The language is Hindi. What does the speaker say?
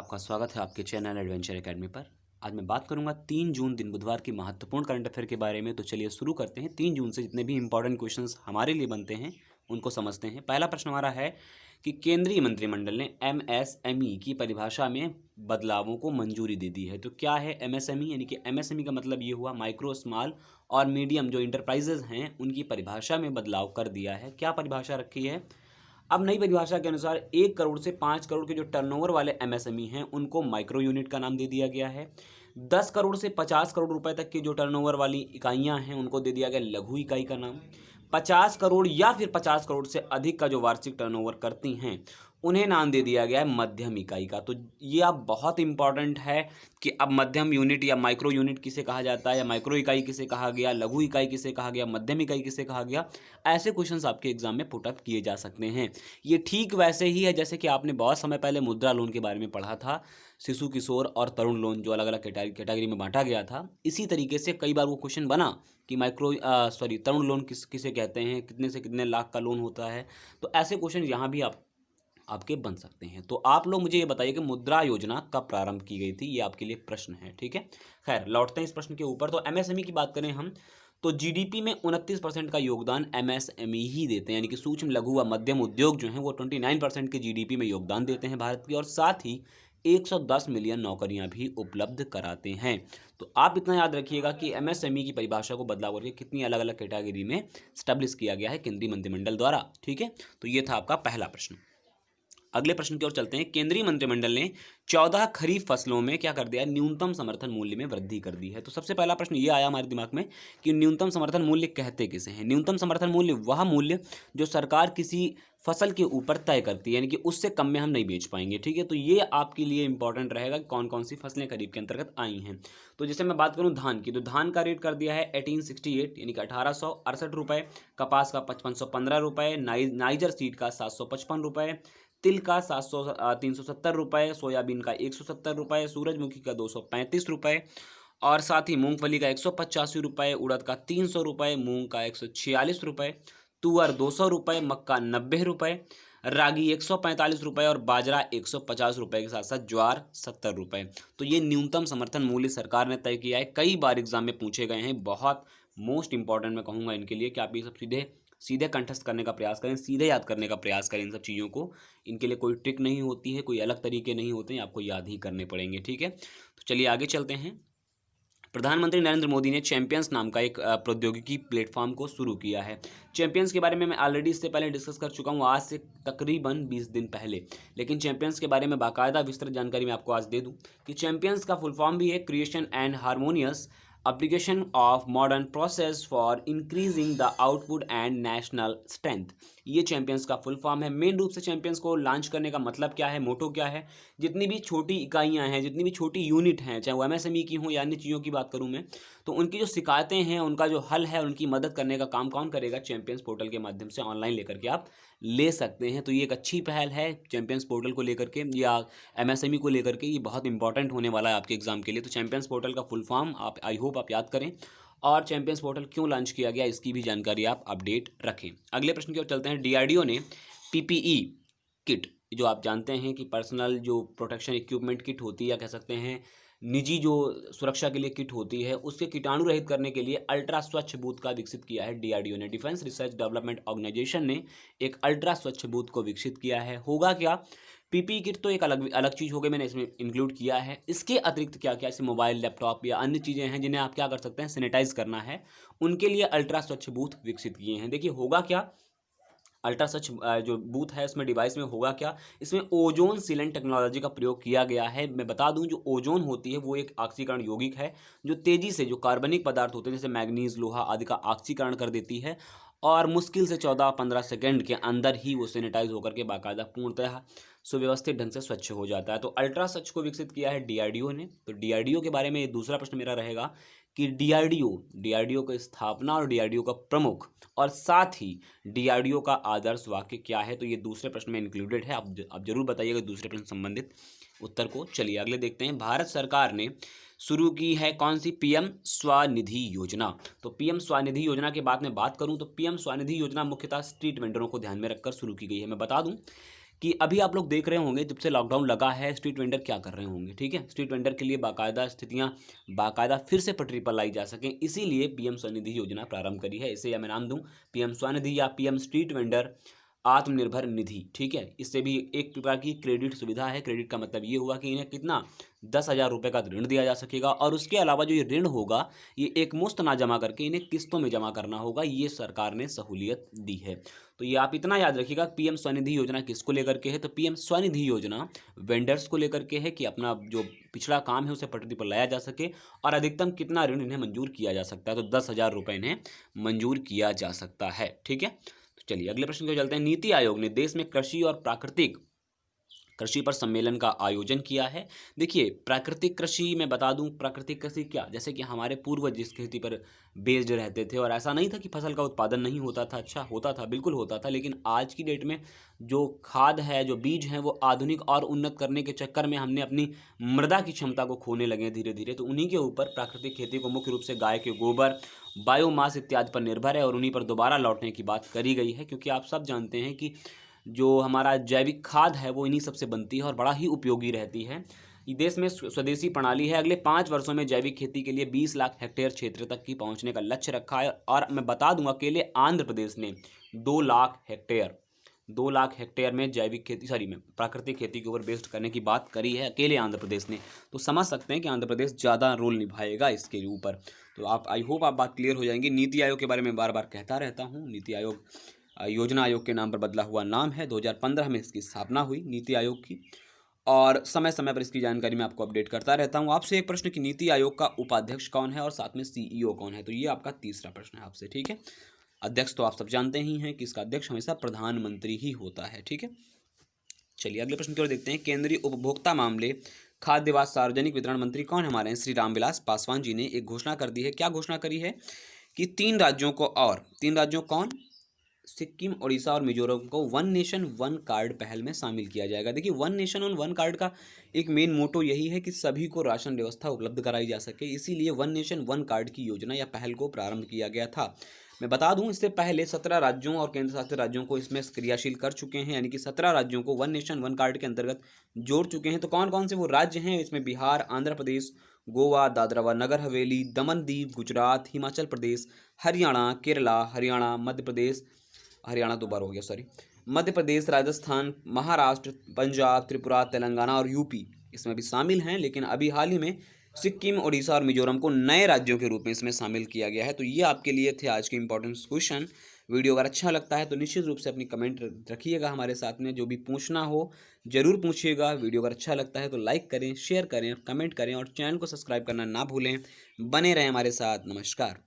आपका स्वागत है आपके चैनल एडवेंचर एकेडमी पर। आज मैं बात करूंगा 3 जून दिन बुधवार की महत्वपूर्ण करंट अफेयर के बारे में। तो चलिए शुरू करते हैं। 3 जून से जितने भी इंपॉर्टेंट क्वेश्चंस हमारे लिए बनते हैं उनको समझते हैं। पहला प्रश्न हमारा है कि केंद्रीय मंत्रिमंडल ने एमएसएमई की परिभाषा में बदलावों को मंजूरी दे दी है। तो क्या है एमएसएमई? यानी कि एमएसएमई का मतलब ये हुआ माइक्रो, स्मॉल और मीडियम जो इंटरप्राइजेज हैं उनकी परिभाषा में बदलाव कर दिया है। क्या परिभाषा रखी है? अब नई परिभाषा के अनुसार 1 करोड़ से 5 करोड़ के जो टर्नओवर वाले एमएसएमई हैं उनको माइक्रो यूनिट का नाम दे दिया गया है। 10 करोड़ से 50 करोड़ रुपए तक की जो टर्नओवर वाली इकाइयां हैं उनको दे दिया गया लघु इकाई का नाम। 50 करोड़ या फिर 50 करोड़ से अधिक का जो वार्षिक टर्नओवर करती हैं उन्हें नाम दे दिया गया है मध्यम इकाई का। तो ये अब बहुत इंपॉर्टेंट है कि अब मध्यम यूनिट या माइक्रो यूनिट किसे कहा जाता है, या माइक्रो इकाई किसे कहा गया, लघु इकाई किसे कहा गया, मध्यम इकाई किसे कहा गया। ऐसे क्वेश्चंस आपके एग्जाम में पुटअप किए जा सकते हैं। ये ठीक वैसे ही है जैसे कि आपने बहुत समय पहले मुद्रा लोन के बारे में पढ़ा था, शिशु किशोर और तरुण लोन जो अलग अलग कैटेगरी में बांटा गया था। इसी तरीके से कई बार वो क्वेश्चन बना कि तरुण लोन किसे कहते हैं, कितने से कितने लाख का लोन होता है। तो ऐसे क्वेश्चन यहाँ भी आपके बन सकते हैं। तो आप लोग मुझे ये बताइए कि मुद्रा योजना कब प्रारंभ की गई थी, ये आपके लिए प्रश्न है। ठीक है, खैर लौटते हैं इस प्रश्न के ऊपर। तो एमएसएमई की बात करें हम तो जीडीपी में 29% का योगदान एमएसएमई ही देते हैं, यानी कि सूक्ष्म लघु व मध्यम उद्योग जो हैं वो 29% के जीडीपी में योगदान देते हैं भारत की, और साथ ही 110 मिलियन नौकरियां भी उपलब्ध कराते हैं। तो आप इतना याद रखिएगा कि एमएसएमई की परिभाषा को बदलाव करके कितनी अलग अलग कैटेगरी में स्टैब्लिश किया गया है केंद्रीय मंत्रिमंडल द्वारा। ठीक है, तो ये था आपका पहला प्रश्न। अगले प्रश्न की ओर चलते हैं। केंद्रीय मंत्रिमंडल ने 14 खरीफ फसलों में क्या कर दिया है? न्यूनतम समर्थन मूल्य में वृद्धि कर दी है। तो सबसे पहला प्रश्न ये आया हमारे दिमाग में कि न्यूनतम समर्थन मूल्य कहते किसे हैं? न्यूनतम समर्थन मूल्य वह मूल्य जो सरकार किसी फसल के ऊपर तय करती है, यानी कि उससे कम में हम नहीं बेच पाएंगे। ठीक है, तो ये आपके लिए इंपॉर्टेंट रहेगा कि कौन कौन सी फसलें खरीफ के अंतर्गत आई हैं। तो जैसे मैं बात करूं धान की, तो धान का रेट कर दिया है 1868 यानी कि 1868 रुपये, कपास का 5515 रुपये, नाइजर सीड का 755 रुपये, तिल का 370 रुपये, सोयाबीन का 170 रुपये, सूरजमुखी का 235 रुपये, और साथ ही मूंगफली का 185 रुपये, उड़द का 300 रुपये, मूंग का 146 रुपये, तुअर 200 रुपये, मक्का 90 रुपये, रागी 145 रुपये और बाजरा 150 रुपये के साथ साथ ज्वार 70 रुपये। तो ये न्यूनतम समर्थन मूल्य सरकार ने तय किया है। कई बार एग्जाम में पूछे गए हैं, बहुत मोस्ट इंपॉर्टेंट मैं कहूँगा इनके लिए कि आप ये सब सीधे सीधे कंठस्थ करने का प्रयास करें, सीधे याद करने का प्रयास करें इन सब चीज़ों को। इनके लिए कोई ट्रिक नहीं होती है, कोई अलग तरीके नहीं होते हैं, आपको याद ही करने पड़ेंगे। ठीक है, तो चलिए आगे चलते हैं। प्रधानमंत्री नरेंद्र मोदी ने चैंपियंस नाम का एक प्रौद्योगिकी प्लेटफॉर्म को शुरू किया है। चैंपियंस के बारे में मैं ऑलरेडी इससे पहले डिस्कस कर चुका हूँ, आज से तकरीबन 20 दिन पहले, लेकिन चैंपियंस के बारे में बाकायदा विस्तृत जानकारी मैं आपको आज दे दूं कि चैंपियंस का फुल फॉर्म भी है creation and harmonious application of modern process for increasing the output and national strength। ये चैंपियंस का फुल फॉर्म है। मेन रूप से चैंपियंस को लॉन्च करने का मतलब क्या है, मोटो क्या है? जितनी भी छोटी इकाइयां हैं, जितनी भी छोटी यूनिट हैं, चाहे वो एमएसएमई की हों या अन्य चीज़ों की बात करूं मैं, तो उनकी जो शिकायतें हैं, उनका जो हल है, उनकी मदद करने का काम कौन करेगा? चैंपियंस पोर्टल के माध्यम से ऑनलाइन लेकर के आप ले सकते हैं। तो ये एक अच्छी पहल है चैंपियंस पोर्टल को लेकर के या एमएसएमई को लेकर के। ये बहुत इंपॉर्टेंट होने वाला है आपके एग्जाम के लिए। तो चैंपियंस पोर्टल का फुल फॉर्म आप आई होप आप याद करें, और चैंपियंस पोर्टल क्यों लॉन्च किया गया इसकी भी जानकारी आप अपडेट रखें। अगले प्रश्न की ओर चलते हैं। डीआरडीओ ने पीपीई किट, जो आप जानते हैं कि पर्सनल जो प्रोटेक्शन इक्विपमेंट किट होती है, या कह सकते हैं निजी जो सुरक्षा के लिए किट होती है, उसके कीटाणु रहित करने के लिए अल्ट्रा स्वच्छ बूथ का विकसित किया है डीआरडीओ ने। डिफेंस रिसर्च डेवलपमेंट ऑर्गेनाइजेशन ने एक अल्ट्रा स्वच्छ बूथ को विकसित किया है। होगा क्या? पीपीई किट तो एक अलग अलग चीज़ हो गई, मैंने इसमें इंक्लूड किया है। इसके अतिरिक्त क्या क्या, जैसे मोबाइल, लैपटॉप या अन्य चीज़ें हैं जिन्हें आप क्या कर सकते हैं, सैनिटाइज करना है, उनके लिए अल्ट्रा स्वच्छ बूथ विकसित किए हैं। देखिए होगा क्या, अल्ट्रा सच जो बूथ है उसमें डिवाइस में होगा क्या, इसमें ओजोन सीलेंट टेक्नोलॉजी का प्रयोग किया गया है। मैं बता दूं जो ओजोन होती है वो एक ऑक्सीकरण यौगिक है जो तेजी से जो कार्बनिक पदार्थ होते हैं जैसे मैग्नीज, लोहा आदि का ऑक्सीकरण कर देती है, और मुश्किल से 14-15 सेकेंड के अंदर ही वो सैनिटाइज होकर के बाकायदा पूर्णतः सुव्यवस्थित ढंग से स्वच्छ हो जाता है। तो अल्ट्रा स्वच्छ को विकसित किया है डीआरडीओ ने। तो डीआरडीओ के बारे में दूसरा प्रश्न मेरा रहेगा कि डीआरडीओ की स्थापना और डीआरडीओ का प्रमुख और साथ ही डीआरडीओ का आदर्श वाक्य क्या है? तो ये दूसरे प्रश्न में इंक्लूडेड है। आप जरूर बताइएगा दूसरे प्रश्न संबंधित उत्तर को। चलिए अगले देखते हैं। भारत सरकार ने शुरू की है कौन सी? पीएम स्वनिधि योजना। तो पीएम स्वनिधि योजना के बाद में बात करूं तो पीएम स्वनिधि योजना मुख्यतः स्ट्रीट वेंडरों को ध्यान में रखकर शुरू की गई है। मैं बता दूं कि अभी आप लोग देख रहे होंगे जब से लॉकडाउन लगा है स्ट्रीट वेंडर क्या कर रहे होंगे, ठीक है। स्ट्रीट वेंडर के लिए बाकायदा स्थितियाँ बाकायदा फिर से पटरी पर लाई जा सकें, इसीलिए पीएम स्वनिधि योजना प्रारंभ करी है। इसे या मैं नाम दूँ पीएम स्वनिधि या PM street vendor Atmanirbhar Nidhi, ठीक है। इससे भी एक प्रकार की क्रेडिट सुविधा है। क्रेडिट का मतलब ये हुआ कि इन्हें कितना 10,000 रुपये का ऋण दिया जा सकेगा और उसके अलावा जो ये ऋण होगा ये एक मुश्त ना जमा करके इन्हें किस्तों में जमा करना होगा, ये सरकार ने सहूलियत दी है। तो ये आप इतना याद रखिएगा पीएम स्वनिधि योजना किसको लेकर के है, तो पीएम स्वनिधि योजना वेंडर्स को लेकर के है कि अपना जो पिछड़ा काम है उसे पटरी पर लाया जा सके और अधिकतम कितना ऋण इन्हें मंजूर किया जा सकता है, तो 10,000 रुपये इन्हें मंजूर किया जा सकता है, ठीक है। तो चलिए अगले प्रश्न को चलते हैं। नीति आयोग ने देश में कृषि और प्राकृतिक कृषि पर सम्मेलन का आयोजन किया है। देखिए प्राकृतिक कृषि मैं बता दूं, प्राकृतिक कृषि क्या, जैसे कि हमारे पूर्वज जिस खेती पर बेस्ड रहते थे और ऐसा नहीं था कि फसल का उत्पादन नहीं होता था, अच्छा होता था, बिल्कुल होता था, लेकिन आज की डेट में जो खाद है, जो बीज हैं, वो आधुनिक और उन्नत करने के चक्कर में हमने अपनी मृदा की क्षमता को खोने लगे हैं धीरे धीरे। तो उन्हीं के ऊपर प्राकृतिक खेती को मुख्य रूप से गाय के गोबर, बायोमास इत्यादि पर निर्भर है और उन्हीं पर दोबारा लौटने की बात करी गई है, क्योंकि आप सब जानते हैं कि जो हमारा जैविक खाद है वो इन्हीं सबसे बनती है और बड़ा ही उपयोगी रहती है। ये देश में स्वदेशी प्रणाली है। अगले 5 वर्षों में जैविक खेती के लिए 20 लाख हेक्टेयर क्षेत्र तक की पहुंचने का लक्ष्य रखा है और मैं बता दूंगा अकेले आंध्र प्रदेश ने 2 लाख हेक्टेयर में जैविक खेती में प्राकृतिक खेती के ऊपर बेस्ड करने की बात करी है अकेले आंध्र प्रदेश ने। तो समझ सकते हैं कि आंध्र प्रदेश ज़्यादा रोल निभाएगा इसके ऊपर। तो आप आई होप आप बात क्लियर हो जाएंगी। नीति आयोग के बारे में बार बार कहता रहता हूँ, नीति आयोग योजना आयोग के नाम पर बदला हुआ नाम है। 2015 में इसकी स्थापना हुई नीति आयोग की और समय समय पर इसकी जानकारी मैं आपको अपडेट करता रहता हूँ। आपसे एक प्रश्न कि नीति आयोग का उपाध्यक्ष कौन है और साथ में सीईओ कौन है, तो ये आपका तीसरा प्रश्न है आपसे, ठीक है। अध्यक्ष तो आप सब जानते ही हैं कि इसका अध्यक्ष हमेशा प्रधानमंत्री ही होता है, ठीक है। चलिए अगले प्रश्न की ओर देखते हैं। केंद्रीय उपभोक्ता मामले, खाद्य व सार्वजनिक वितरण मंत्री कौन हमारे हैं? श्री रामविलास पासवान जी ने एक घोषणा कर दी है। क्या घोषणा करी है कि 3 राज्यों कौन, सिक्किम, उड़ीसा और मिजोरम को वन नेशन वन कार्ड पहल में शामिल किया जाएगा। देखिए वन नेशन और वन कार्ड का एक मेन मोटो यही है कि सभी को राशन व्यवस्था उपलब्ध कराई जा सके, इसीलिए वन नेशन वन कार्ड की योजना या पहल को प्रारंभ किया गया था। मैं बता दूं इससे पहले 17 राज्यों और केंद्र शासित राज्यों को इसमें क्रियाशील कर चुके हैं, यानी कि 17 राज्यों को वन नेशन वन कार्ड के अंतर्गत जोड़ चुके हैं। तो कौन कौन से वो राज्य हैं इसमें? बिहार, आंध्र प्रदेश, गोवा, दादरा व नगर हवेली, दमन दीव, गुजरात, हिमाचल प्रदेश, हरियाणा, केरला, हरियाणा 2 बार हो गया, सॉरी, मध्य प्रदेश, राजस्थान, महाराष्ट्र, पंजाब, त्रिपुरा, तेलंगाना और यूपी इसमें भी शामिल हैं। लेकिन अभी हाल ही में सिक्किम, उड़ीसा और मिजोरम को नए राज्यों के रूप में इसमें शामिल किया गया है। तो ये आपके लिए थे आज के इंपॉर्टेंट क्वेश्चन। वीडियो अगर अच्छा लगता है तो निश्चित रूप से अपनी कमेंट रखिएगा हमारे साथ में, जो भी पूछना हो जरूर पूछिएगा। वीडियो अगर अच्छा लगता है तो लाइक करें, शेयर करें, कमेंट करें और चैनल को सब्सक्राइब करना ना भूलें। बने रहें हमारे साथ। नमस्कार।